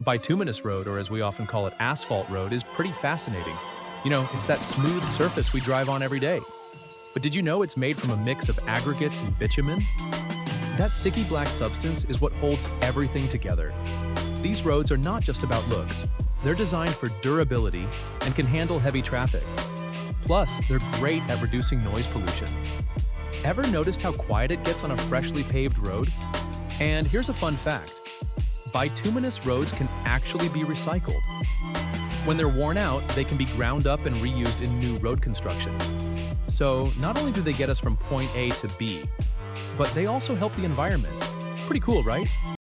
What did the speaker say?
Bituminous road, or as we often call it, asphalt road, is pretty fascinating. It's that smooth surface we drive on every day. But did you know it's made from a mix of aggregates and bitumen? That sticky black substance is what holds everything together. These roads are not just about looks. They're designed for durability and can handle heavy traffic. Plus, they're great at reducing noise pollution. Ever noticed how quiet it gets on a freshly paved road? And here's a fun fact. Bituminous roads can actually be recycled. When they're worn out, they can be ground up and reused in new road construction. So not only do they get us from point A to B, but they also help the environment. Pretty cool, right?